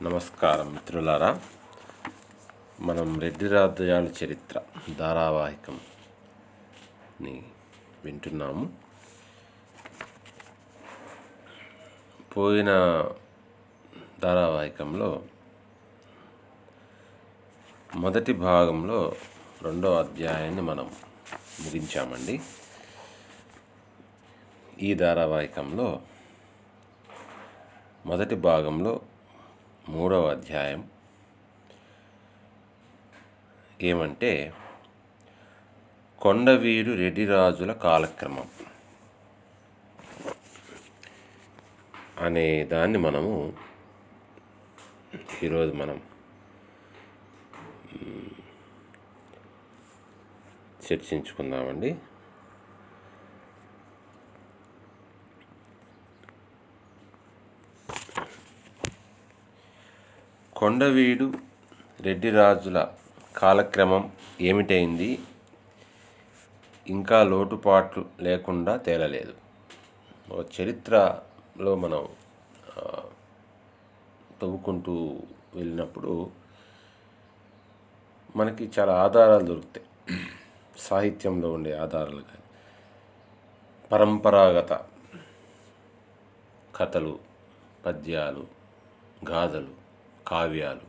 నమస్కారం మిత్రులారా. మనం రెడ్డి రాజ్యాల చరిత్ర ధారావాహికంని వింటున్నాము. పోయిన ధారావాహికంలో మొదటి భాగంలో 2వ అధ్యాయాన్ని మనం ముగించామండి. ఈ ధారావాహికంలో మొదటి భాగంలో 3వ అధ్యాయం ఏమంటే కొండవీడు రెడ్డి రాజుల కాలక్రమం అనే దాన్ని మనము ఈరోజు మనం చర్చించుకుందామండి. కొండవీడు రెడ్డి రాజుల కాలక్రమం ఏమిటైంది, ఇంకా లోటుపాట్లు లేకుండా తేలలేదు. చరిత్రలో మనం తవ్వుకుంటూ వెళ్ళినప్పుడు మనకి చాలా ఆధారాలు దొరుకుతాయి. సాహిత్యంలో ఉండే ఆధారాలు కానీ, పరంపరాగత కథలు, పద్యాలు, గాథలు, కావ్యాలు,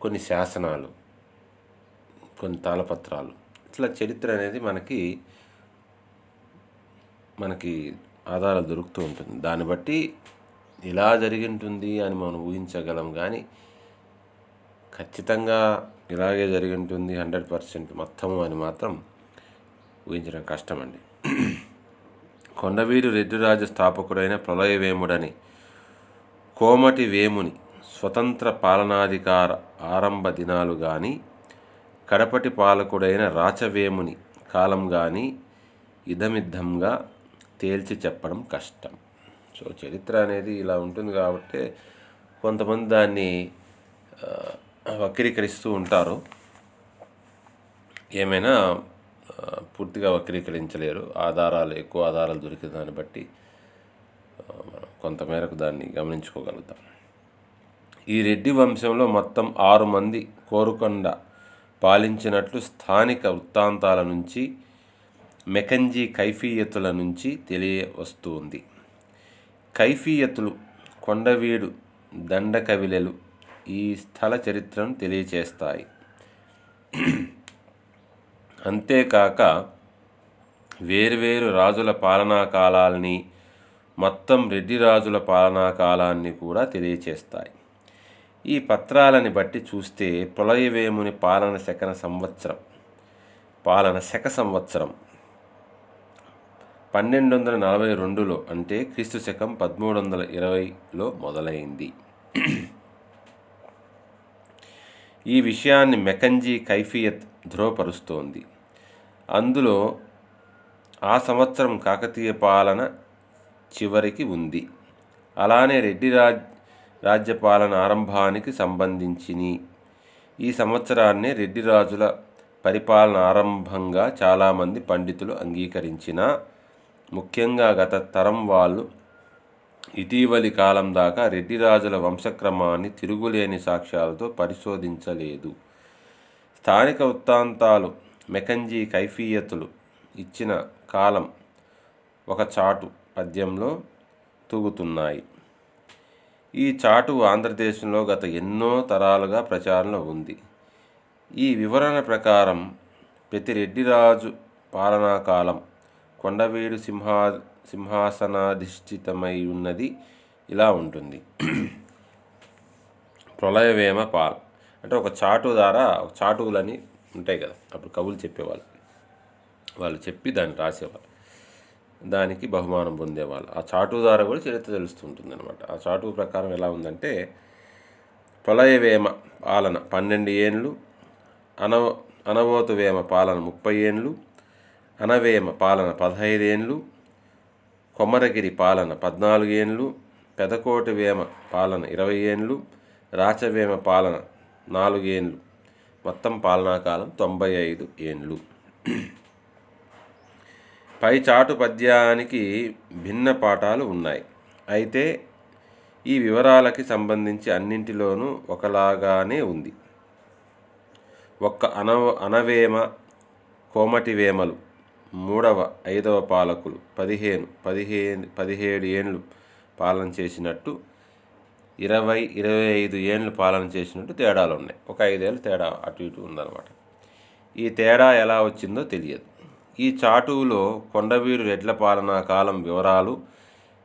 కొన్ని శాసనాలు, కొన్ని తాళపత్రాలు, ఇట్లా చరిత్ర అనేది మనకి ఆధారాలు దొరుకుతూ ఉంటుంది. దాన్ని బట్టి ఇలా జరిగి ఉంటుంది అని మనం ఊహించగలం, కానీ ఖచ్చితంగా ఇలాగే జరిగి ఉంటుంది 100% మొత్తము అని మాత్రం ఊహించడం కష్టమండి. కొండవీడు రెడ్డిరాజు స్థాపకుడైన ప్రళయవేముడని కోమటి వేముని స్వతంత్ర పాలనాధికార ఆరంభ దినాలు కానీ, కడపటి పాలకుడైన రాచవేముని కాలం కానీ ఇదమిద్దంగా తేల్చి చెప్పడం కష్టం. సో చరిత్ర అనేది ఇలా ఉంటుంది కాబట్టి కొంతమంది దాన్ని వక్రీకరిస్తూ ఉంటారు. ఏమైనా పూర్తిగా వక్రీకరించలేరు. ఎక్కువ ఆధారాలు దొరికిన దాన్ని బట్టి కొంతమేరకు దాన్ని గమనించుకోగలుగుతాం. ఈ రెడ్డి వంశంలో మొత్తం 6 మంది కోరుకొండ పాలించినట్లు స్థానిక వృత్తాంతాల నుంచి, మెకంజీ కైఫియతుల నుంచి తెలియవస్తుంది. కైఫియతులు, కొండవీడు దండకవిలెలు ఈ స్థల చరిత్రను తెలియచేస్తాయి. అంతేకాక వేర్వేరు రాజుల పాలనా కాలాల్ని, మొత్తం రెడ్డి రాజుల పాలనా కాలాన్ని కూడా తెలియచేస్తాయి. ఈ పత్రాలని బట్టి చూస్తే ప్రళయవేముని పాలన శక సంవత్సరం 1242లో అంటే క్రీస్తు శకం 1320లో మొదలైంది. ఈ విషయాన్ని మెకంజీ కైఫియత్ ధృవపరుస్తోంది. అందులో ఆ సంవత్సరం కాకతీయ పాలన చివరికి ఉంది. అలానే రెడ్డి రాజ్యపాలన ఆరంభానికి సంబంధించి ఈ సంవత్సరాన్నే రెడ్డి రాజుల పరిపాలన ఆరంభంగా చాలామంది పండితులు అంగీకరించినా, ముఖ్యంగా గత తరం వాళ్ళు ఇటీవలి కాలం దాకా రెడ్డి రాజుల వంశక్రమాన్ని తిరుగులేని సాక్ష్యాలతో పరిశోధించలేదు. స్థానిక వృత్తాంతాలు మెకంజీ కైఫియతులు ఇచ్చిన కాలం ఒక చాటు పద్యంలో తూగుతున్నాయి. ఈ చాటువు ఆంధ్రదేశంలో గత ఎన్నో తరాలుగా ప్రచారంలో ఉంది. ఈ వివరణ ప్రకారం ప్రతి రెడ్డిరాజు పాలనాకాలం కొండవీడు సింహాసనాధిష్ఠితమై ఉన్నది ఇలా ఉంటుంది. ప్రళయవేమ అంటే ఒక చాటు ద్వారా, చాటువులని ఉంటాయి కదా, అప్పుడు కవులు చెప్పేవాళ్ళు, వాళ్ళు చెప్పి దాన్ని రాసేవాళ్ళు, దానికి బహుమానం పొందేవాళ్ళు. ఆ చాటు ద్వారా కూడా చరిత్ర తెలుస్తుంటుంది అనమాట. ఆ చాటు ప్రకారం ఎలా ఉందంటే, ప్రళయవేమ పాలన 12 ఏండ్లు, అనవోతు వేమ పాలన 30 ఏండ్లు, అనవేమ పాలన 15 ఏండ్లు, కొమరగిరి పాలన 14 ఏండ్లు, పెదకోటి వేమ పాలన 20 ఏండ్లు, రాచవేమ పాలన 4 ఏండ్లు. మొత్తం పాలనాకాలం 95 ఏండ్లు. పై చాటు పద్యానికి భిన్న పాఠాలు ఉన్నాయి. అయితే ఈ వివరాలకి సంబంధించి అన్నింటిలోనూ ఒకలాగానే ఉంది. ఒక్క అనవేమ కోమటివేమలు 3వ 5వ పాలకులు 17 ఏండ్లు పాలన చేసినట్టు, 25 ఏండ్లు పాలన చేసినట్టు తేడాలు ఉన్నాయి. ఒక 5 ఏళ్ళు తేడా అటు ఇటు ఉందన్నమాట. ఈ తేడా ఎలా వచ్చిందో తెలియదు. ఈ చాటువులో కొండవీడు రెడ్ల పాలనా కాలం వివరాలు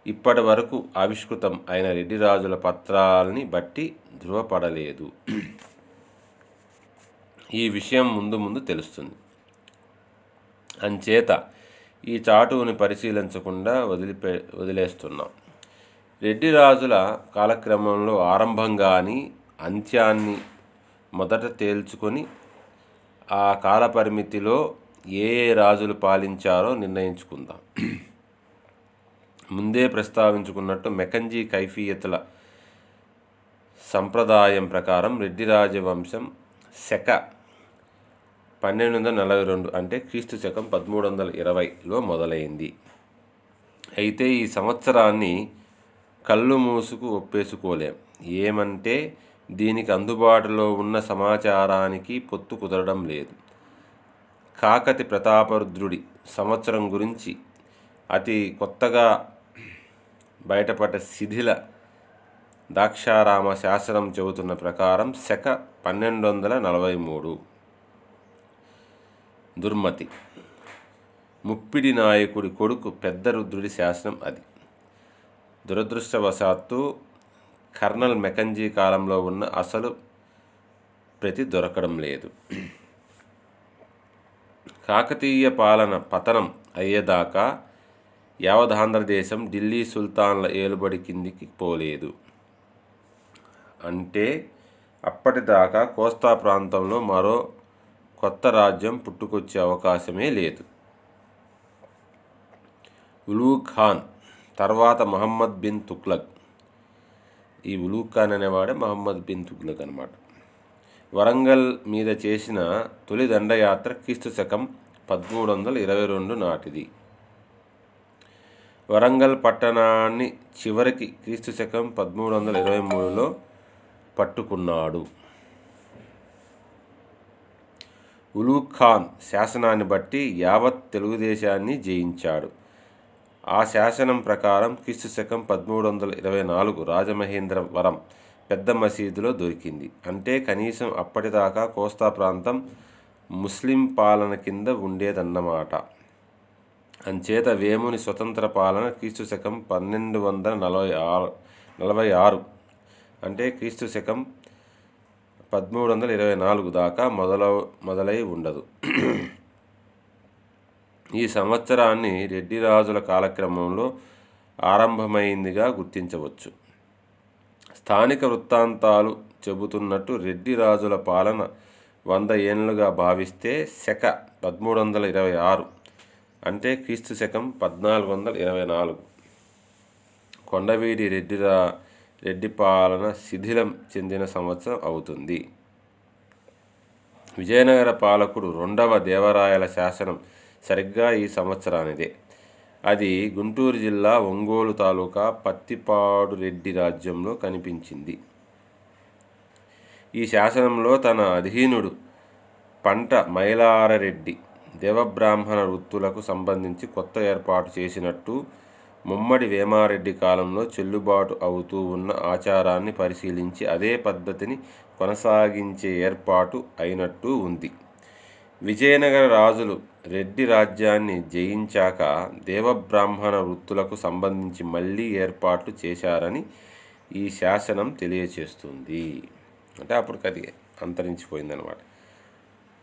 ఇప్పటి వరకు ఆవిష్కృతం అయిన రెడ్డి రాజుల పత్రాలని బట్టి ధృవపడలేదు. ఈ విషయం ముందు తెలుస్తుంది. అంచేత ఈ చాటువుని పరిశీలించకుండా వదిలేస్తున్నాం. రెడ్డి రాజుల కాలక్రమంలో ఆరంభంగాని అంత్యాన్ని మొదట తేల్చుకొని ఆ కాలపరిమితిలో ఏ రాజులు పాలించారో నిర్ణయించుకుందాం. ముందే ప్రస్తావించుకున్నట్టు మెకంజీ కైఫియతుల సంప్రదాయం ప్రకారం రెడ్డి రాజవంశం శక 1242 అంటే క్రీస్తు శకం 1320లో మొదలైంది. అయితే ఈ సంవత్సరాన్ని కళ్ళు మూసుకు ఒప్పేసుకోలేం. ఏమంటే దీనికి అందుబాటులో ఉన్న సమాచారానికి పొత్తు కుదరడం లేదు. కాకతి ప్రతాపరుద్రుడి సంవత్సరం గురించి అతి కొత్తగా బయటపడ్డ శిథిల దాక్షారామ శాసనం చెబుతున్న ప్రకారం శక 1243 దుర్మతి ముప్పిడి నాయకుడి కొడుకు పెద్ద రుద్రుడి శాసనం అది. దురదృష్టవశాత్తు కర్నల్ మెకంజీ కాలంలో ఉన్న అసలు ప్రతి దొరకడం లేదు. కాకతీయ పాలన పతనం అయ్యేదాకా యావదాంధ్రదేశం ఢిల్లీ సుల్తాన్ల ఏలుబడి కిందికి పోలేదు. అంటే అప్పటిదాకా కోస్తా ప్రాంతంలో మరో కొత్త రాజ్యం పుట్టుకొచ్చే అవకాశమే లేదు. ఉలూగ్ ఖాన్ తర్వాత మహమ్మద్ బిన్ తుగ్లక్, ఈ ఉలూగ్ ఖాన్ అనేవాడే మహమ్మద్ బిన్ తుగ్లక్ అన్నమాట, వరంగల్ మీద చేసిన తొలి దండయాత్ర క్రీస్తు శకం 1322 నాటిది. వరంగల్ పట్టణాన్ని చివరికి క్రీస్తు శకం 1323లో పట్టుకున్నాడు. ఉలూగ్ ఖాన్ శాసనాన్ని బట్టి యావత్ తెలుగుదేశాన్ని జయించాడు. ఆ శాసనం ప్రకారం క్రీస్తు శకం 1324 రాజమహేంద్రవరం పెద్ద మసీదులో దొరికింది. అంటే కనీసం అప్పటిదాకా కోస్తా ప్రాంతం ముస్లిం పాలన కింద ఉండేదన్నమాట. అంచేత వేముని స్వతంత్ర పాలన క్రీస్తు శకం 1246 అంటే క్రీస్తు శకం 1324 దాకా మొదలై ఉండదు. ఈ సంవత్సరాన్ని రెడ్డి రాజుల కాలక్రమంలో ఆరంభమైందిగా గుర్తించవచ్చు. స్థానిక వృత్తాంతాలు చెబుతున్నట్టు రెడ్డి రాజుల పాలన 100 ఏండ్లుగా భావిస్తే శక 1326 అంటే క్రీస్తు శకం 1424 కొండవీడి రెడ్డి పాలన శిథిలం చెందిన సంవత్సరం అవుతుంది. విజయనగర పాలకుడు 2వ దేవరాయల శాసనం సరిగ్గా ఈ సంవత్సరానిదే. అది గుంటూరు జిల్లా ఒంగోలు తాలూకా పత్తిపాడు రెడ్డి రాజ్యంలో కనిపించింది. ఈ శాసనంలో తన అధీనుడు పంట మైలారరెడ్డి దేవబ్రాహ్మణ వృత్తులకు సంబంధించి కొత్త ఏర్పాటు చేసినట్టు, ముమ్మడి వేమారెడ్డి కాలంలో చెల్లుబాటు అవుతూ ఉన్న ఆచారాన్ని పరిశీలించి అదే పద్ధతిని కొనసాగించే ఏర్పాటు అయినట్టు ఉంది. విజయనగర రాజులు రెడ్డి రాజ్యాన్ని జయించాక దేవబ్రాహ్మణ వృత్తులకు సంబంధించి మళ్ళీ ఏర్పాట్లు చేశారని ఈ శాసనం తెలియచేస్తుంది. అంటే అప్పటికి అది అంతరించిపోయిందనమాట.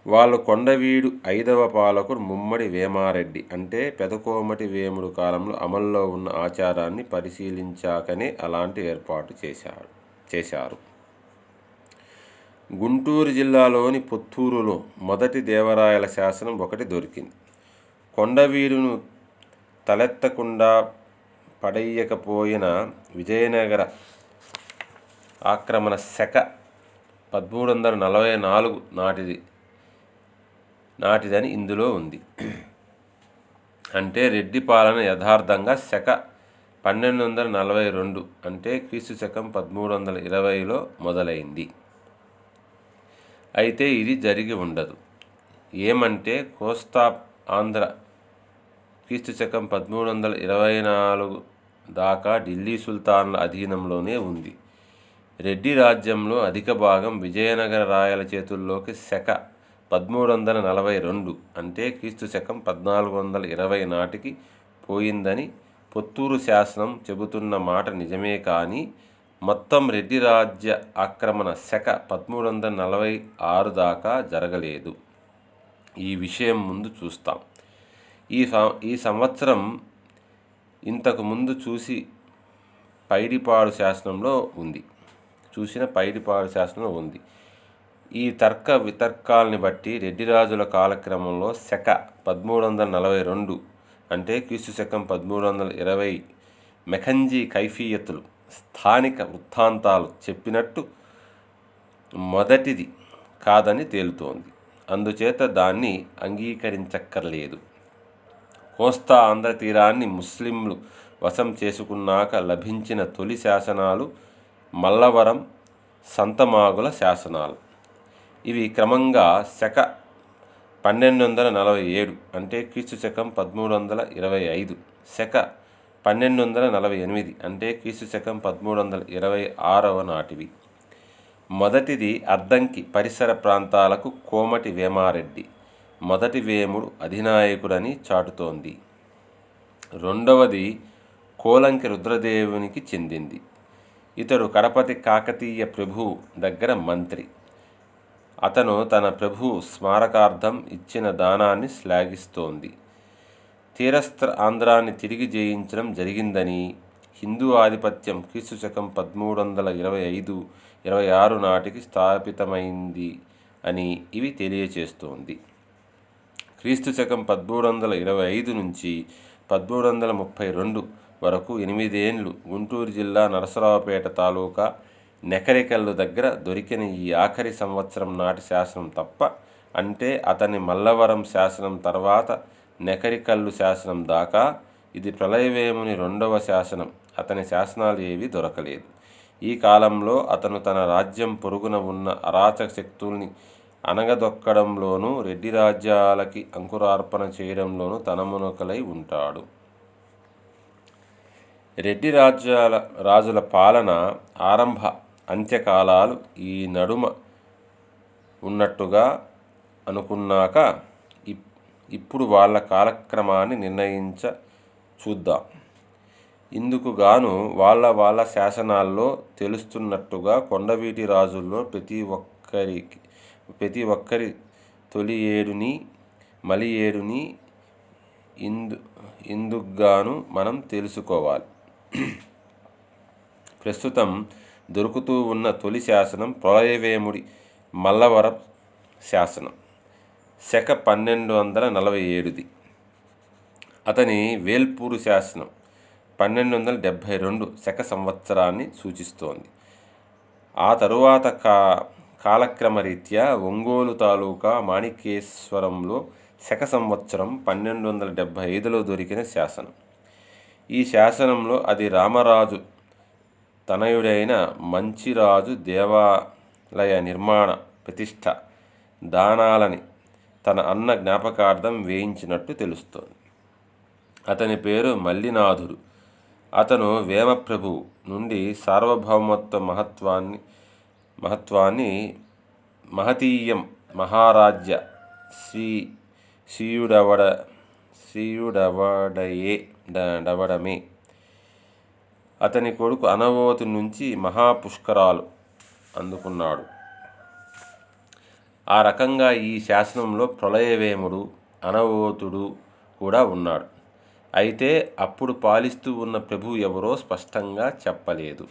వాళ్ళు కొండవీడు 5వ పాలకుడు ముమ్మడి వేమారెడ్డి అంటే పెదకోమటి వేముడు కాలంలో అమల్లో ఉన్న ఆచారాన్ని పరిశీలించాకనే అలాంటి ఏర్పాటు చేశారు. గుంటూరు జిల్లాలోని పుత్తూరులో మొదటి దేవరాయల శాసనం ఒకటి దొరికింది. కొండవీడును తలెత్తకుండా పడేయకపోయిన విజయనగర ఆక్రమణ శక 1344 నాటిదని ఇందులో ఉంది. అంటే రెడ్డి పాలన యథార్థంగా శక 1242 అంటే క్రీస్తు శకం 1320లో మొదలైంది. అయితే ఇది జరిగి ఉండదు. ఏమంటే కోస్తా ఆంధ్ర క్రీస్తు శకం 1324 దాకా ఢిల్లీ సుల్తాన్ల అధీనంలోనే ఉంది. రెడ్డి రాజ్యంలో అధిక భాగం విజయనగర రాయల చేతుల్లోకి శక 1342 అంటే క్రీస్తు శకం 1420 నాటికి పోయిందని పొత్తూరు శాసనం చెబుతున్న మాట నిజమే. కానీ మొత్తం రెడ్డి రాజ్య ఆక్రమణ శక 1346 దాకా జరగలేదు. ఈ విషయం ముందు చూస్తాం. ఈ సంవత్సరం ఇంతకు ముందు చూసిన పైడిపాడు శాసనంలో ఉంది. ఈ తర్క వితర్కాల్ని బట్టి రెడ్డిరాజుల కాలక్రమంలో శక 1342 అంటే క్రీస్తు శకం 1320 మెఖంజీ కైఫియతులు స్థానిక వృత్తాంతాలు చెప్పినట్టు మొదటిది కాదని తేలుతోంది. అందుచేత దాన్ని అంగీకరించక్కర్లేదు. కోస్తా ఆంధ్ర తీరాన్ని ముస్లింలు వశం చేసుకున్నాక లభించిన తొలి శాసనాలు మల్లవరం, సంతమాగుల శాసనాలు. ఇవి క్రమంగా శక 1247 అంటే క్రీస్తు శకం 1325, శక 1248 అంటే క్రీస్తు శకం 1326 నాటివి. మొదటిది అద్దంకి పరిసర ప్రాంతాలకు కోమటి వేమారెడ్డి మొదటి వేముడు అధినాయకుడని చాటుతోంది. రెండవది కోలంకి రుద్రదేవునికి చెందింది. ఇతడు కడపతి కాకతీయ ప్రభువు దగ్గర మంత్రి. అతను తన ప్రభు స్మారకార్థం ఇచ్చిన దానాన్ని శ్లాఘిస్తోంది. తీరస్థ ఆంధ్రాన్ని తిరిగి జయించడం జరిగిందని, హిందూ ఆధిపత్యం క్రీస్తు శకం 1325-26 నాటికి స్థాపితమైంది అని ఇవి తెలియచేస్తోంది. క్రీస్తు శకం 1325 నుంచి 1332 వరకు 8 ఏండ్లు గుంటూరు జిల్లా నరసరావుపేట తాలూకా నెకరికల్లు దగ్గర దొరికిన ఈ ఆఖరి సంవత్సరం నాటి శాసనం తప్ప, అంటే అతని మల్లవరం శాసనం తర్వాత నెకరికల్లు శాసనం దాకా ఇది ప్రళయవేముని రెండవ శాసనం. అతని శాసనాలు ఏవి దొరకలేదు. ఈ కాలంలో అతను తన రాజ్యం పొరుగున ఉన్న అరాచక శక్తుల్ని అణగదొక్కడంలోనూ రెడ్డి రాజ్యాలకి అంకురార్పణ చేయడంలోనూ తనమునకలై ఉంటాడు. రెడ్డి రాజుల పాలన ఆరంభ అంత్యకాలాలు ఈ నడుమ ఉన్నట్టుగా అనుకున్నాక ఇప్పుడు వాళ్ళ కాలక్రమాన్ని చూద్దాం. ఇందుకు గాను వాళ్ళ శాసనాల్లో తెలుస్తున్నట్టుగా కొండవీటి రాజుల్లో ప్రతి ఒక్కరి తొలి ఏడుని మలి ఏడుని ఇందుకుగాను మనం తెలుసుకోవాలి. ప్రస్తుతం దొరుకుతూ ఉన్న తొలి శాసనం ప్రళయవేముడి మల్లవరం శాసనం శక 1247ది. అతని వేల్పూరు శాసనం 1272 శక సంవత్సరాన్ని సూచిస్తోంది. ఆ తరువాత కాలక్రమరీత్యా ఒంగోలు తాలూకా మాణికేశ్వరంలో శక సంవత్సరం 1275లో దొరికిన శాసనం. ఈ శాసనంలో అది రామరాజు తనయుడైన మంచిరాజు దేవాలయ నిర్మాణ ప్రతిష్ఠ దానాలని తన అన్న జ్ఞాపకార్థం వేయించినట్టు తెలుస్తోంది. అతని పేరు మల్లినాథుడు. అతను వేమప్రభువు నుండి సార్వభౌమత్వ మహత్వాన్ని మహతీయం మహారాజ్య శ్రీయుడవడమే. అతని కొడుకు అనవోతు నుంచి మహాపుష్కరాలు అందుకున్నాడు. ఆ రకంగా ఈ శాసనంలో ప్రళయవేముడు అనవోతుడు కూడా ఉన్నాడు. అయితే అప్పుడు పాలిస్తూ ఉన్న ప్రభువు ఎవరో స్పష్టంగా చెప్పలేదు.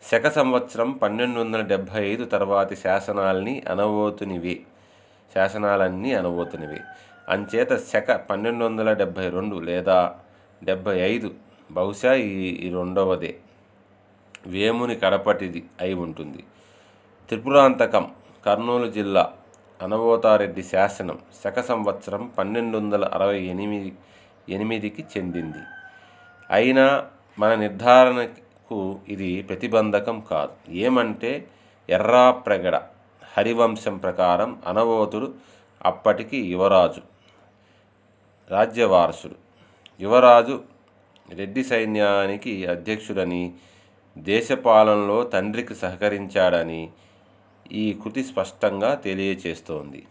శక సంవత్సరం 1275 తర్వాతి శాసనాలన్నీ అనవోతునివే. అంచేత శక 1272 లేదా 75 బహుశా ఈ రెండవదే వేముని కడపటిది అయి ఉంటుంది. త్రిపురాంతకం కర్నూలు జిల్లా అనవోతారెడ్డి శాసనం శక సంవత్సరం 1268కి చెందింది. అయినా మన నిర్ధారణకు ఇది ప్రతిబంధకం కాదు. ఏమంటే ఎర్రాప్రగడ హరివంశం ప్రకారం అనవోతుడు అప్పటికి యువరాజు, రాజ్యవారసుడు. యువరాజు రెడ్డి సైన్యానికి అధ్యక్షుడని, దేశపాలనలో తండ్రికి సహకరించాడని ఈ కృతి స్పష్టంగా తెలియచేస్తోంది.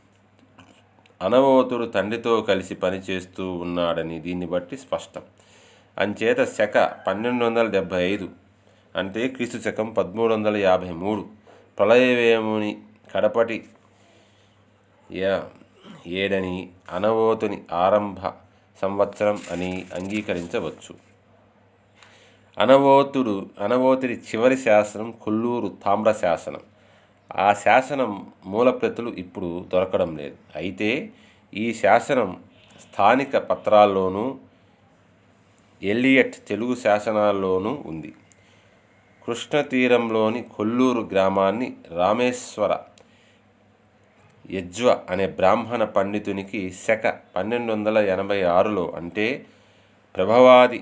అనవోతుడు తండ్రితో కలిసి పనిచేస్తూ ఉన్నాడని దీన్ని బట్టి స్పష్టం. అంచేత శక 1275 అంటే క్రీస్తు శకం 1353 ప్రళయవేముని కడపటి ఏడని, అనవోతుని ఆరంభ సంవత్సరం అని అంగీకరించవచ్చు. అనవోతుడి చివరి శాసనం కొల్లూరు తామ్ర శాసనం. ఆ శాసనం మూలప్రతులు ఇప్పుడు దొరకడం లేదు. అయితే ఈ శాసనం స్థానిక పత్రాల్లోనూ ఎలియట్ తెలుగు శాసనాల్లోనూ ఉంది. కృష్ణతీరంలోని కొల్లూరు గ్రామాన్ని రామేశ్వర యజ్వ అనే బ్రాహ్మణ పండితునికి శక 1286లో అంటే ప్రభవాది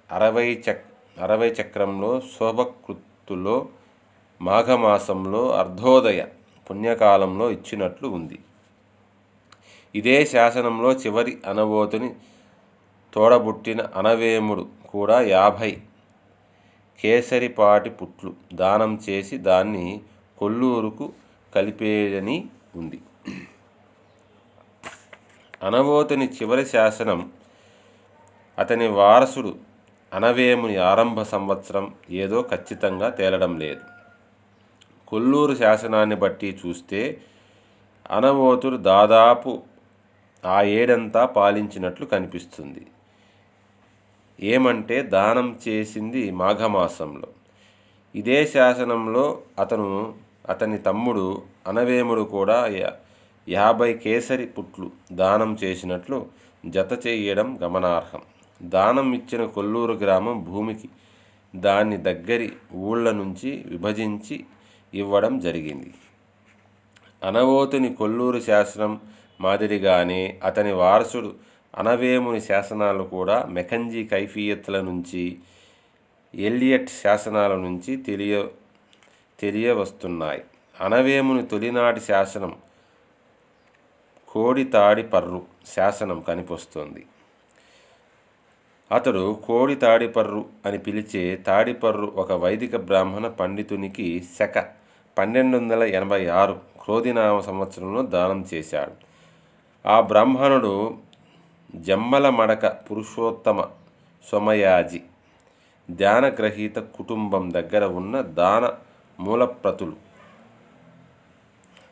60 చక్రంలో శోభకృత్తులో మాఘమాసంలో అర్ధోదయ పుణ్యకాలంలో ఇచ్చినట్లు ఉంది. ఇదే శాసనంలో చివరి అనవోతుని తోడబుట్టిన అనవేముడు కూడా 50 కేసరిపాటి పుట్లు దానం చేసి దాన్ని కొల్లూరుకు కలిపేదని ఉంది. అనవోతుని చివరి శాసనం అతని వారసుడు అనవేముని ఆరంభ సంవత్సరం ఏదో ఖచ్చితంగా తేలడం లేదు. కొల్లూరు శాసనాన్ని బట్టి చూస్తే అనవోతుడు దాదాపు ఆ ఏడంతా పాలించినట్లు కనిపిస్తుంది. ఏమంటే దానం చేసింది మాఘమాసంలో. ఇదే శాసనంలో అతని తమ్ముడు అనవేముడు కూడా 50 కేసరి పుట్లు దానం చేసినట్లు జత చేయడం గమనార్హం. దానం ఇచ్చిన కొల్లూరు గ్రామం భూమికి దాని దగ్గరి ఊళ్ళ నుంచి విభజించి ఇవ్వడం జరిగింది. అనవోతుని కొల్లూరు శాసనం మాదిరిగానే అతని వారసుడు అనవేముని శాసనాలు కూడా మెకంజీ కైఫియత్ల నుంచి, ఎలియట్ శాసనాల నుంచి తెలియవస్తున్నాయి. అనవేముని తొలినాటి శాసనం కోడి తాడిపర్రు శాసనం కనిపిస్తోంది. అతడు కోడి తాడిపర్రు అని పిలిచే తాడిపర్రు ఒక వైదిక బ్రాహ్మణ పండితునికి శక 1286 క్రోధినామ సంవత్సరంలో దానం చేశాడు. ఆ బ్రాహ్మణుడు జమ్మల మడక పురుషోత్తమ సోమయాజి ధ్యానగ్రహీత కుటుంబం దగ్గర ఉన్న దాన మూలప్రతులు.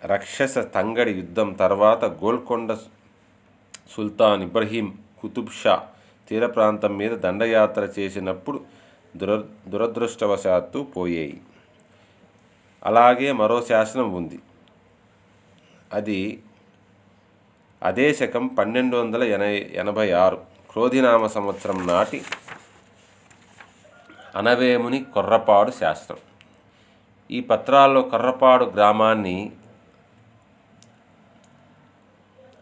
రాక్షస తంగడి యుద్ధం తర్వాత గోల్కొండ సుల్తాన్ ఇబ్రహీం కుతుబ్ షా తీర ప్రాంతం మీద దండయాత్ర చేసినప్పుడు దురదృష్టవశాత్తు పోయాయి. అలాగే మరో శాసనం ఉంది. అదే శకం 1286 క్రోధినామ సంవత్సరం నాటి అనవేముని కొర్రపాడు శాసనం. ఈ పత్రాల్లో కొర్రపాడు గ్రామాన్ని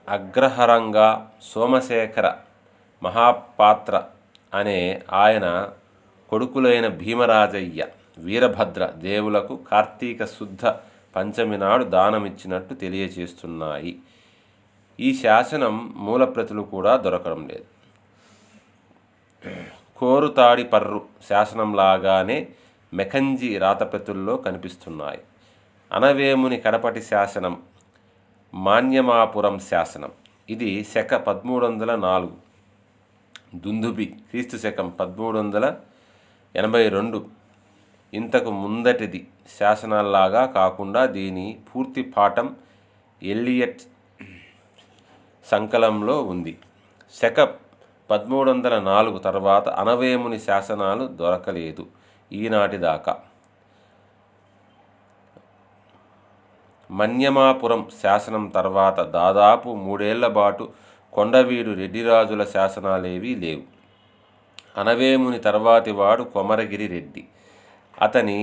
అగ్రహారంగా సోమశేఖర మహాపాత్ర అనే ఆయన కొడుకులైన భీమరాజయ్య, వీరభద్ర దేవులకు కార్తీక శుద్ధ పంచమి నాడు దానమిచ్చినట్టు తెలియచేస్తున్నాయి. ఈ శాసనం మూలప్రతులు కూడా దొరకడం లేదు. కోరుతాడిపర్రు శాసనంలాగానే మెకంజీ రాతప్రతుల్లో కనిపిస్తున్నాయి. అనవేముని కడపటి శాసనం మాన్యమాపురం శాసనం. ఇది శక 1304 దుందుబి క్రీస్తు శకం 1382 ఇంతకు ముందటిది శాసనాల్లాగా కాకుండా దీని పూర్తి పాఠం ఎలియట్ సంకలంలో ఉంది. శక 1304 తర్వాత అనవేముని శాసనాలు దొరకలేదు ఈనాటి దాకా. మన్యమాపురం శాసనం తర్వాత దాదాపు 3 ఏళ్ల పాటు కొండవీడు రెడ్డిరాజుల శాసనాలేవీ లేవు. అనవేముని తర్వాతి వాడు కొమరగిరి రెడ్డి. అతని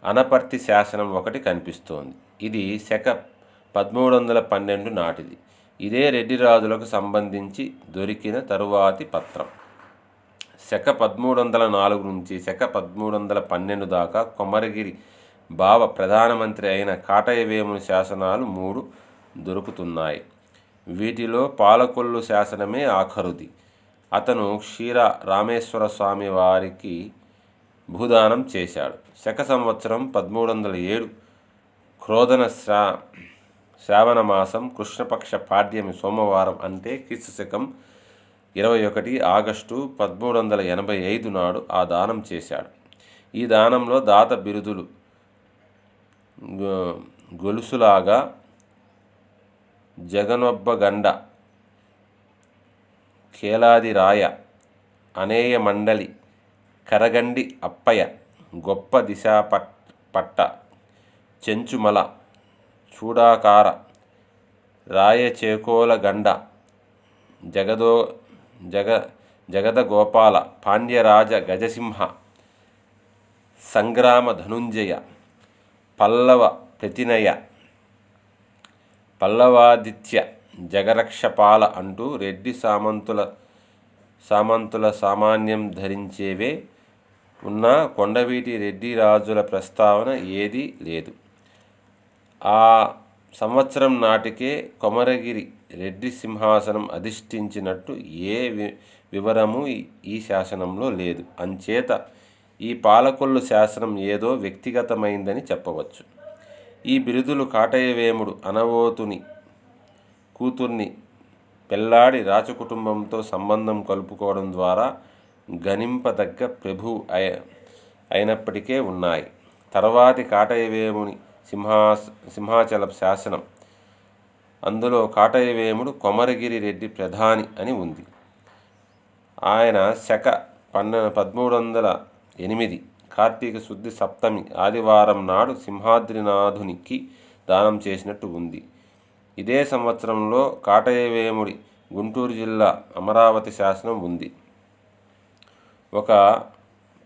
అనపర్తి శాసనం ఒకటి కనిపిస్తోంది. ఇది శక 1312 నాటిది. ఇదే రెడ్డిరాజులకు సంబంధించి దొరికిన తరువాతి పత్రం. శక 1304 నుంచి శక 1312 దాకా కొమరగిరి బావ ప్రధానమంత్రి అయిన కాటయవేముని శాసనాలు 3 దొరుకుతున్నాయి. వీటిలో పాలకొల్లు శాసనమే ఆఖరుది. అతను క్షీర రామేశ్వర స్వామి వారికి భూదానం చేశాడు. శక సంవత్సరం 1307 క్రోధన శ్రావణ మాసం కృష్ణపక్ష పాడ్యమి సోమవారం అంటే క్రీస్తు 21 ఆగస్టు 1385 నాడు ఆ దానం చేశాడు. ఈ దానంలో దాత బిరుదులు గొలుసులాగా జగనొబ్బగండ, కేలాది రాయ, అనేయ మండలి, కరగండి అప్పయ్య, గొప్ప దిశా పట్ట, చెంచుమల, చూడాకార, రాయచేకోల గండ, జగద గోపాల, పాండ్యరాజ గజసింహ, సంగ్రామ ధనుంజయ, పల్లవ ప్రతినయ, పల్లవాదిత్య, జగరక్షపాల అంటూ రెడ్డి సామంతుల సామాన్యం ధరించేవే ఉన్న కొండవీటి రెడ్డి రాజుల ప్రస్తావన ఏదీ లేదు. ఆ సంవత్సరం నాటికే కొమరగిరి రెడ్డి సింహాసనం అధిష్ఠించినట్టు ఏ వివరము ఈ శాసనంలో లేదు. అంచేత ఈ పాలకొల్లు శాసనం ఏదో వ్యక్తిగతమైందని చెప్పవచ్చు. ఈ బిరుదులు కాటయవేముడు అనవోతుని కూతుర్ని పెళ్లాడి రాజకుటుంబంతో సంబంధం కలుపుకోవడం ద్వారా గణింపదగ్గ ప్రభువు అయినప్పటికే ఉన్నాయి. తర్వాతి కాటయవేముని సింహాచల శాసనం, అందులో కాటయవేముడు కొమరగిరి రెడ్డి ప్రధాని అని ఉంది. ఆయన శక 1308 కార్తీక శుద్ధి సప్తమి ఆదివారం నాడు సింహాద్రినాథునికి దానం చేసినట్టు ఉంది. ఇదే సంవత్సరంలో కాటయవేముడి గుంటూరు జిల్లా అమరావతి శాసనం ఉంది. ఒక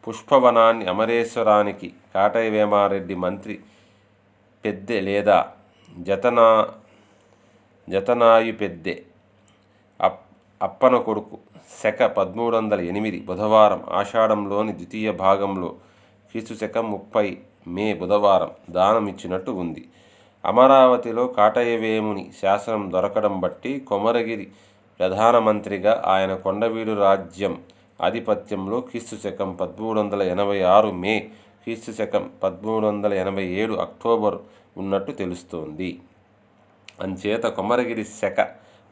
పుష్పవనాన్ని అమరేశ్వరానికి కాటయవేమారెడ్డి మంత్రి పెద్దె లేదా జతనాయు పెద్దె అప్పన కొడుకు శక 1308 బుధవారం ఆషాఢంలోని ద్వితీయ భాగంలో క్రీస్తు 30 మే బుధవారం దానం ఇచ్చినట్టు ఉంది. అమరావతిలో కాటయవేముని శాసనం దొరకడం బట్టి కొమరగిరి ప్రధానమంత్రిగా ఆయన కొండవీడు రాజ్యం ఆధిపత్యంలో క్రీస్తు 1386 మే, క్రీస్తు 1387 అక్టోబర్ ఉన్నట్టు తెలుస్తోంది. అంచేత కొమరగిరి శక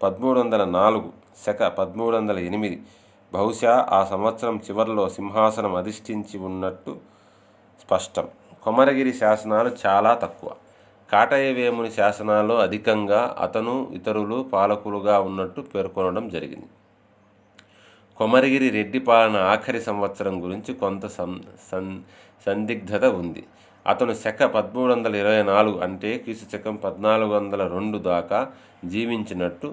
1304, శక 1308 బహుశా ఆ సంవత్సరం చివరిలో సింహాసనం అధిష్ఠించి ఉన్నట్టు స్పష్టం. కొమరగిరి శాసనాలు చాలా తక్కువ. కాటయవేముని శాసనాల్లో అధికంగా అతను ఇతరులు పాలకులుగా ఉన్నట్టు పేర్కొనడం జరిగింది. కొమరగిరి రెడ్డి పాలన ఆఖరి సంవత్సరం గురించి కొంత సందిగ్ధత ఉంది. అతను శక 1324 అంటే క్రీస్తు 1402 దాకా జీవించినట్టు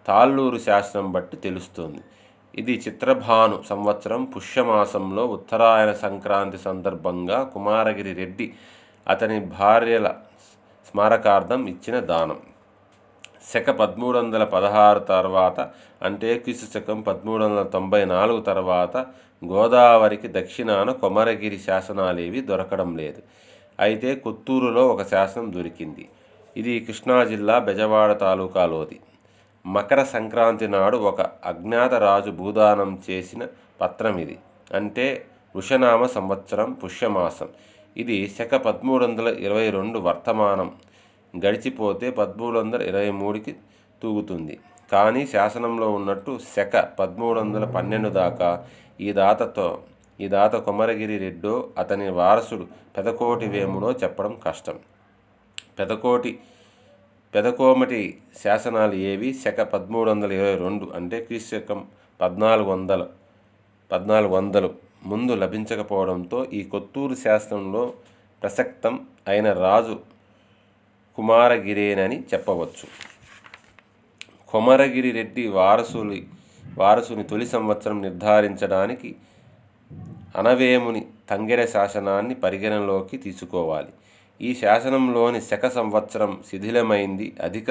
తాళ్ళూరు శాసనం బట్టి తెలుస్తోంది. ఇది చిత్రభాను సంవత్సరం పుష్యమాసంలో ఉత్తరాయణ సంక్రాంతి సందర్భంగా కుమారగిరి రెడ్డి అతని భార్యల స్మారకార్థం ఇచ్చిన దానం. శక 1316 తర్వాత అంటే క్రీస్తు 1394 తర్వాత గోదావరికి దక్షిణాన కొమరగిరి శాసనాలేవి దొరకడం లేదు. అయితే కొత్తూరులో ఒక శాసనం దొరికింది. ఇది కృష్ణా జిల్లా బెజవాడ తాలూకాలోది. మకర సంక్రాంతి నాడు ఒక అజ్ఞాత రాజు భూదానం చేసిన పత్రం ఇది. అంటే వృషనామ సంవత్సరం పుష్యమాసం. ఇది శక 1322 వర్తమానం గడిచిపోతే 1323కి తూగుతుంది. కానీ శాసనంలో ఉన్నట్టు శక 1312 దాకా ఈ దాత కొమరగిరి రెడ్డో అతని వారసుడు పెదకోటి వేముడో చెప్పడం కష్టం. పెదకోమటి శాసనాలు ఏవి శక 1322 అంటే క్రీస్తు 1400 ముందు లభించకపోవడంతో ఈ కొత్తూరు శాసనంలో ప్రసక్తం అయిన రాజు కుమారగిరేనని చెప్పవచ్చు. కొమరగిరి రెడ్డి వారసుని తొలి సంవత్సరం నిర్ధారించడానికి అనవేముని తంగెర శాసనాన్ని పరిగణలోకి తీసుకోవాలి. ఈ శాసనంలోని శక సంవత్సరం శిథిలమైంది అధిక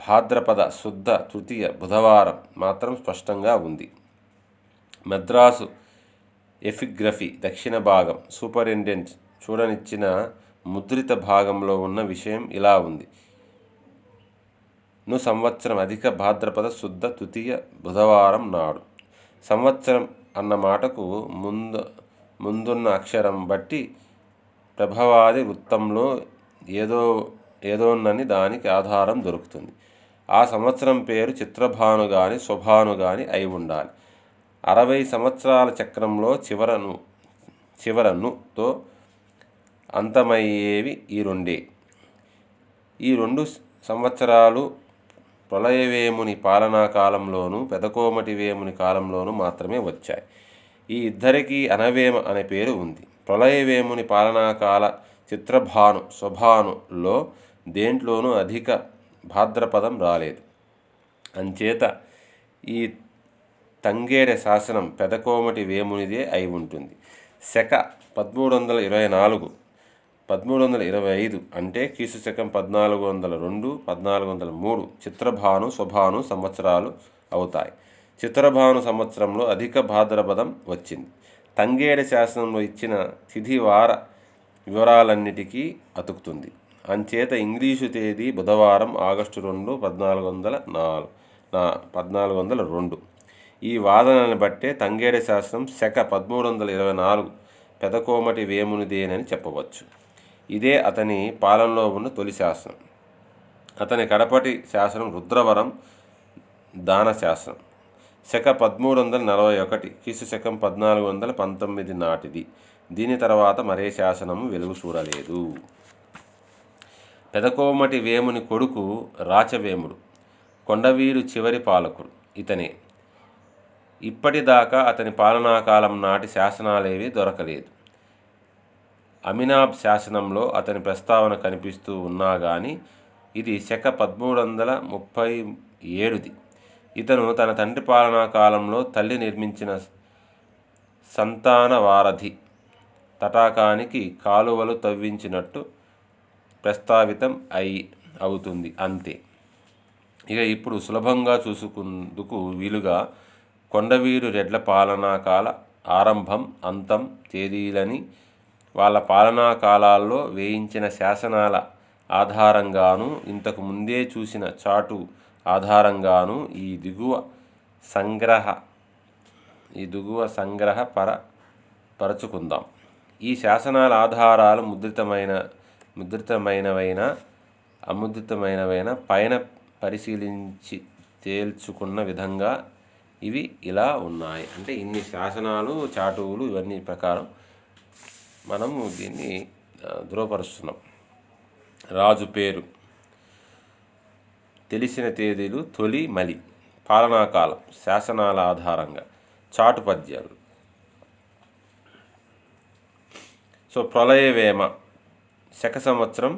భాద్రపద శుద్ధ తృతీయ బుధవారం మాత్రం స్పష్టంగా ఉంది. మద్రాసు ఎపిగ్రఫీ దక్షిణ భాగం సూపరింటెండెంట్ చూడనిచ్చిన ముద్రిత భాగంలో ఉన్న విషయం ఇలా ఉంది. సంవత్సరం అధిక భాద్రపద శుద్ధ తృతీయ బుధవారం నాడు. సంవత్సరం అన్న మాటకు ముందున్న అక్షరం బట్టి ప్రభవాది వృత్తంలో ఏదోనని దానికి ఆధారం దొరుకుతుంది. ఆ సంవత్సరం పేరు చిత్రభాను గాని శుభాను గాని అయి ఉండాలి. 60 సంవత్సరాల చక్రంలో చివరనుతో అంతమయ్యేవి ఈ రెండే. ఈ 2 సంవత్సరాలు ప్రళయవేముని పాలనా కాలంలోనూ పెదకోమటి వేముని కాలంలోనూ మాత్రమే వచ్చాయి. ఈ ఇద్దరికీ అనవేమ అనే పేరు ఉంది. ప్రళయవేముని పాలనాకాల చిత్రభాను శుభానులో దేంట్లోనూ అధిక భాద్రపదం రాలేదు. అంచేత ఈ తంగేడ శాసనం పెదకోమటి వేమునిదే అయి ఉంటుంది. శక 1324 1325 అంటే క్రీస్తు శకం 1402 1403 చిత్రభాను శుభాను సంవత్సరాలు అవుతాయి. చిత్రభాను సంవత్సరంలో అధిక భాద్రపదం వచ్చింది. తంగేడ శాసనంలో ఇచ్చిన తిథివార వివరాలన్నిటికీ అతుకుతుంది. అంచేత ఇంగ్లీషు తేదీ బుధవారం ఆగస్టు 2 1402. ఈ వాదనని బట్టే తంగేడ శాసనం శక 1324 పెదకోమటి వేమునిదేనని చెప్పవచ్చు. ఇదే అతని పాలనలో ఉన్న తొలి శాసనం. అతని కడపటి శాసనం రుద్రవరం దాన శాసనం శక 1341 క్రీస్తు శకం 1419 నాటిది. దీని తర్వాత మరే శాసనము వెలుగు చూడలేదు. పెదకోమటి వేముని కొడుకు రాచవేముడు కొండవీడు చివరి పాలకుడు ఇతనే. ఇప్పటిదాకా అతని పాలనాకాలం నాటి శాసనాలేవీ దొరకలేదు. అమినాబ్ శాసనంలో అతని ప్రస్తావన కనిపిస్తూ ఉన్నా కానీ ఇది శక 1337ది. ఇతను తన తండ్రి పాలనా కాలంలో తల్లి నిర్మించిన సంతానవారధి తటాకానికి కాలువలు తవ్వించినట్టు ప్రస్తావితం అవుతుంది అంతే. ఇక ఇప్పుడు సులభంగా చూసుకుందుకు వీలుగా కొండవీడు రెడ్ల పాలనా కాల ఆరంభం అంతం తేదీలని వాళ్ళ పాలనా కాలాల్లో వేయించిన శాసనాల ఆధారంగాను ఇంతకు ముందే చూసిన చాటు ఆధారంగాను ఈ దిగువ సంగ్రహ పరచుకుందాం. ఈ శాసనాల ఆధారాలు ముద్రితమైనవైనా అముద్రితమైనవైనా పైన పరిశీలించి తేల్చుకున్న విధంగా ఇవి ఇలా ఉన్నాయి. అంటే ఇన్ని శాసనాలు చాటువులు ఇవన్నీ ప్రకారం మనము దీన్ని ధృవపరుస్తున్నాం. రాజు పేరు, తెలిసిన తేదీలు, తొలి మలి, పాలనాకాలం, శాసనాల ఆధారంగా, చాటు పద్యాలు. ప్రళయవేమ శక సంవత్సరం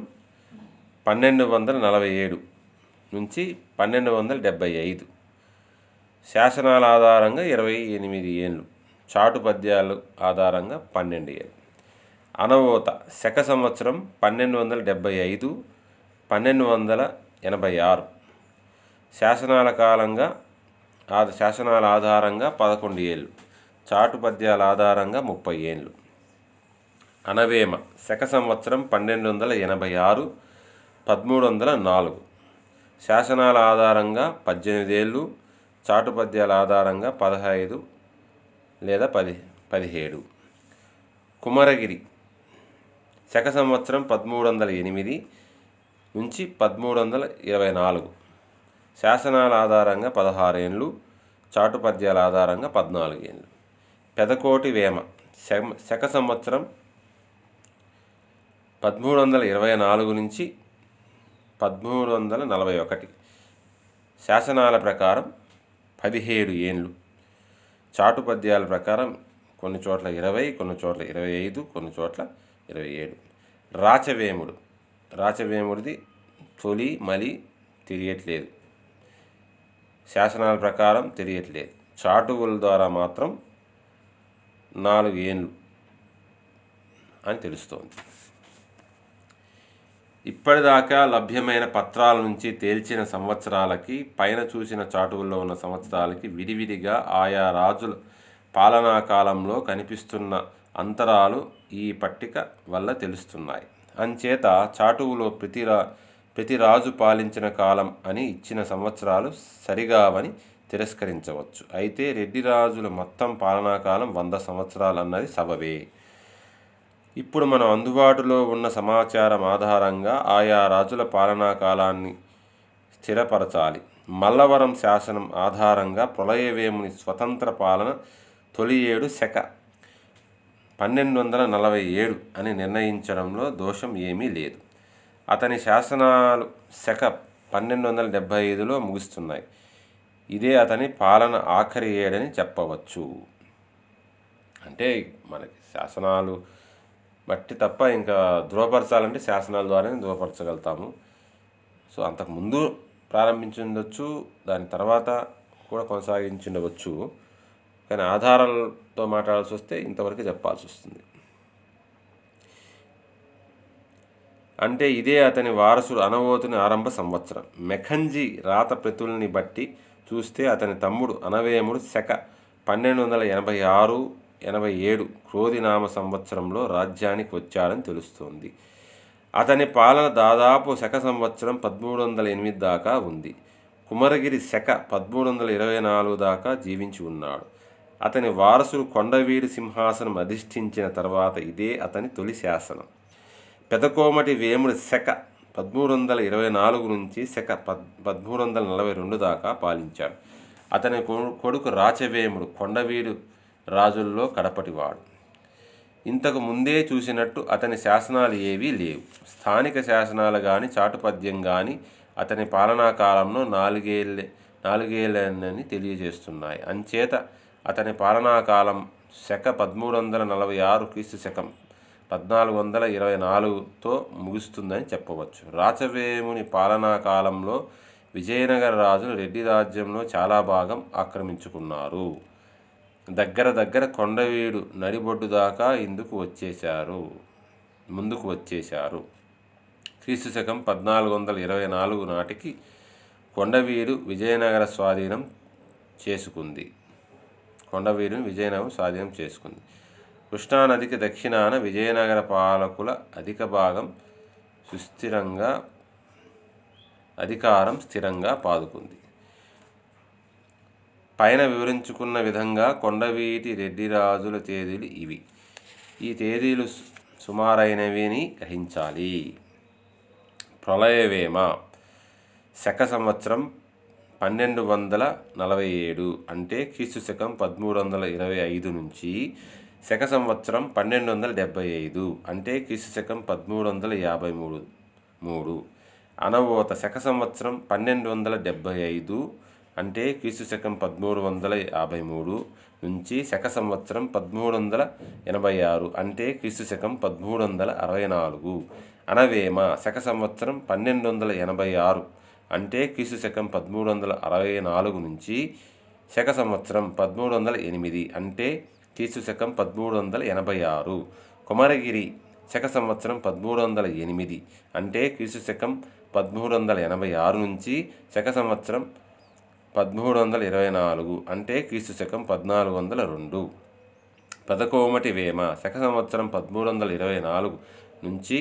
1247 నుంచి 1275. శాసనాల ఆధారంగా 28 ఏళ్ళు, చాటు పద్యాలు ఆధారంగా 12 ఏళ్ళు. అనవోత శక సంవత్సరం 1275 1286. శాసనాల ఆధారంగా 11 ఏళ్ళు, చాటు పద్యాల ఆధారంగా 30 ఏళ్ళు. అనవేమ శక సంవత్సరం 1286 1304. శాసనాల ఆధారంగా 18 ఏళ్ళు, చాటు పద్యాల ఆధారంగా 15 లేదా 17. కుమరగిరి శక సంవత్సరం 1308 నుంచి 1324. శాసనాల ఆధారంగా 16 ఏళ్ళు, చాటు పద్యాల ఆధారంగా 14 ఏళ్ళు. పెదకోటి వేమ శక సంవత్సరం 1324 నుంచి 1341. శాసనాల ప్రకారం 17 ఏళ్ళు, చాటు పద్యాల ప్రకారం కొన్ని చోట్ల 20, కొన్ని చోట్ల 25, కొన్ని చోట్ల 27. రాచవేముడిది తొలి మలి తెలియట్లేదు, శాసనాల ప్రకారం తెలియట్లేదు. చాటువుల ద్వారా మాత్రం 4 ఏళ్ళు అని తెలుస్తోంది. ఇప్పటిదాకా లభ్యమైన పత్రాల నుంచి తేల్చిన సంవత్సరాలకి, పైన చూసిన చాటువుల్లో ఉన్న సంవత్సరాలకి విడివిడిగా ఆయా రాజుల పాలనా కాలంలో కనిపిస్తున్న అంతరాలు ఈ పట్టిక వల్ల తెలుస్తున్నాయి. అంచేత చాటువులో ప్రతి రాజు పాలించిన కాలం అని ఇచ్చిన సంవత్సరాలు సరిగావని తిరస్కరించవచ్చు. అయితే రెడ్డి రాజుల మొత్తం పాలనాకాలం 100 సంవత్సరాలు అన్నది సబబే. ఇప్పుడు మనం అందుబాటులో ఉన్న సమాచారం ఆధారంగా ఆయా రాజుల పాలనా కాలాన్ని స్థిరపరచాలి. మల్లవరం శాసనం ఆధారంగా ప్రళయవేముని స్వతంత్ర పాలన తొలి ఏడు శక 1247 అని నిర్ణయించడంలో దోషం ఏమీ లేదు. అతని శాసనాలు శక 1275లో ముగుస్తున్నాయి. ఇదే అతని పాలన ఆఖరి ఏడని చెప్పవచ్చు. అంటే మనకి శాసనాలు బట్టి తప్ప ఇంకా ధృవపరచాలంటే శాసనాల ద్వారానే ధృవపరచగలుగుతాము. సో అంతకుముందు ప్రారంభించుండొచ్చు, దాని తర్వాత కూడా కొనసాగించుండవచ్చు. కానీ ఆధారాలతో మాట్లాడాల్సి వస్తే ఇంతవరకు చెప్పాల్సి వస్తుంది. అంటే ఇదే అతని వారసుడు అనవోతుని ఆరంభ సంవత్సరం. మెఖంజీ రాత ప్రతుల్ని బట్టి చూస్తే అతని తమ్ముడు అనవేముడు శక 1286-87 క్రోధినామ సంవత్సరంలో రాజ్యానికి వచ్చాడని తెలుస్తోంది. అతని పాలన దాదాపు శక సంవత్సరం 1308 దాకా ఉంది. కుమరగిరి శక 1324 దాకా జీవించి ఉన్నాడు. అతని వారసుడు కొండవీడు సింహాసనం అధిష్ఠించిన తర్వాత ఇదే అతని తొలి శాసనం. పెదకోమటి వేముడు శక 1324 నుంచి శక 1342 దాకా పాలించాడు. అతని కొడుకు రాచవేముడు కొండవీడు రాజుల్లో కడపటివాడు. ఇంతకు ముందే చూసినట్టు అతని శాసనాలు ఏవీ లేవు. స్థానిక శాసనాలు కానీ చాటుపద్యం కానీ అతని పాలనా కాలంలో నాలుగేళ్ళని తెలియజేస్తున్నాయి. అంచేత అతని పాలనాకాలం శక 1346 క్రీస్తు శకం 1424తో ముగుస్తుందని చెప్పవచ్చు. రాచవేముని పాలనా కాలంలో విజయనగర రాజులు రెడ్డి రాజ్యంలో చాలా భాగం ఆక్రమించుకున్నారు. దగ్గర కొండవీడు నడిబొడ్డు దాకా ముందుకు వచ్చేశారు. క్రీస్తు శకం 1424 నాటికి కొండవీడు విజయనగర స్వాధీనం చేసుకుంది. కృష్ణానదికి దక్షిణాన విజయనగర పాలకుల అధిక భాగం అధికారం స్థిరంగా పాదుకుంది. పైన వివరించుకున్న విధంగా కొండవీటి రెడ్డి రాజుల తేదీలు ఇవి. ఈ తేదీలు సుమారైనవిని గ్రహించాలి. ప్రళయవేమ శక సంవత్సరం 1247 అంటే క్రీస్తు శకం 1325 నుంచి శక సంవత్సరం 1275 అంటే క్రీస్తు శకం 1353. అనవోత శక సంవత్సరం 1275 అంటే క్రీస్తు శకం 1353 నుంచి శక సంవత్సరం 1386 అంటే క్రీస్తు శకం 1364. అనవేమ శక సంవత్సరం 1286 అంటే క్రీస్తు శకం 1364 నుంచి శక సంవత్సరం 1308 అంటే క్రీస్తు శకం 1386. కుమరగిరి శక సంవత్సరం 1308 అంటే క్రీస్తు శకం 1386 నుంచి శక సంవత్సరం 1324 అంటే క్రీస్తు శకం 1402. పెదకోమటి వేమ శక సంవత్సరం 1324 నుంచి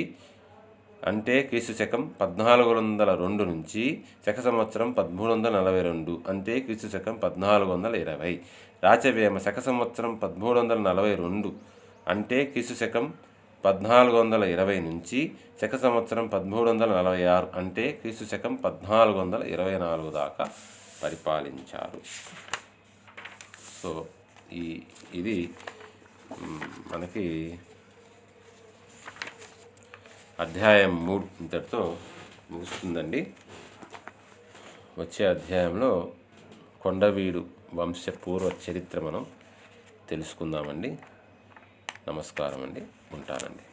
అంటే క్రీస్తు శకం 1402 నుంచి శక సంవత్సరం 1342 అంటే క్రీస్తు శకం 1420. రాచవేమ శక సంవత్సరం 1342 అంటే క్రీస్తు శకం 1420 నుంచి శక సంవత్సరం 1346 అంటే క్రీస్తు శకం 1424 దాకా పరిపాలించారు. సో ఇది మనకి అధ్యాయం 3 ఇంతటితో ముగుస్తుందండి. వచ్చే అధ్యాయంలో కొండవీడు వంశ పూర్వ చరిత్ర మనం తెలుసుకుందామండి. నమస్కారం అండి. ఉంటానండి.